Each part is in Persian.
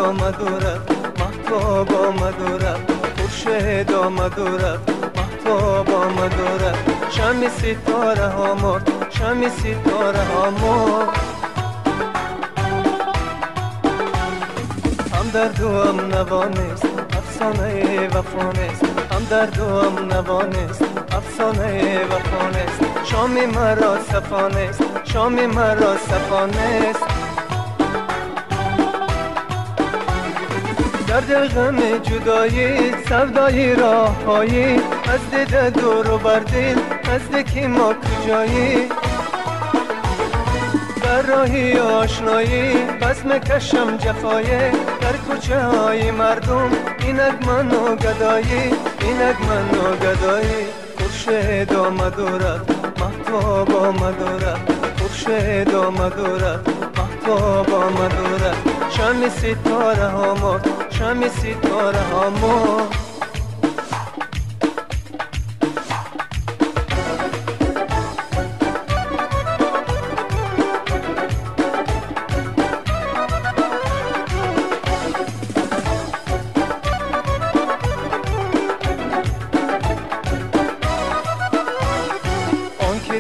آمد و رفت، مهتاب آمد و رفت، خورشید آمد و رفت، مهتاب آمد و رفت. شمع ستاره ها مرد، شمع ستاره ها مرد. هم درد و هم نوا نیست، افسانه وفا نیست. هم درد و هم نوا نیست، افسانه وفا نیست. شام مرا صفا نیست، شام مرا صفا نیست. در دل غم جدایی، سودایی راههایی، از دیده دور و بر دل، نزدیکی ما کجایی؟ در راهی آشنایی بس میکشم جفایی، در کوچه های مردم اینک من و گدایی، اینک من و گدایی. خورشید آمد و رفت، مهتاب آمد و رفت، خورشید آمد و رفت، مهتاب آمد و رفت. شمع ستاره ها مرد، شمع ستاره ها مرد.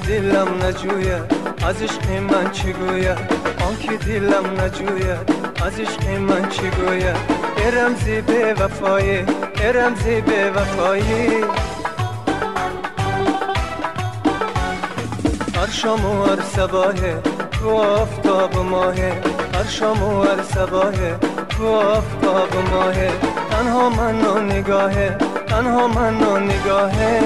دلم نجوید از عشق من چی گوید، آنکه دلم نجوید از عشق من چی گوید. ای رمزی به وفایی، ای رمزی به وفایی. هر شام و هر صباحه تو آفتاب و ماهه، هر شام و هر صباحه تو آفتاب و ماهه. تنها من و نگاهه، تنها من و نگاهه.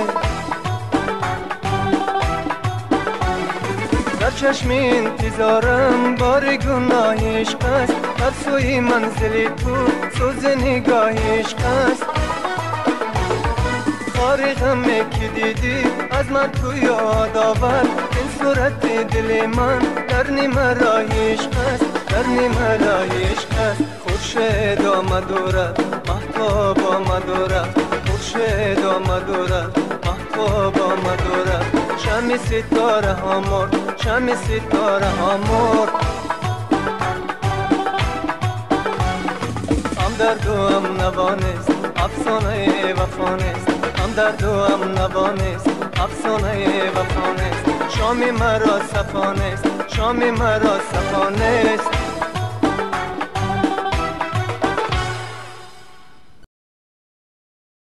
در چشم انتظارم بار گناه عشق است، بر سوی منزل تو سوز نگاه عشق است. خارقم که دیدی از من تو یاد آور، این صورت دل من در نیمه راه عشق است، در نیمه راه عشق است. خورشید آمد و رفت، مهتاب آمد و رفت، خورشید آمد و رفت، مهتاب آمد و رفت. شمع ستاره ها مرد، شمع ستاره ها مرد. هم درد و هم نوا نیست، افسانه وفا نیست. هم درد و هم نوا نیست، افسانه وفا نیست. شام مرا صفا نیست، شام مرا صفا نیست.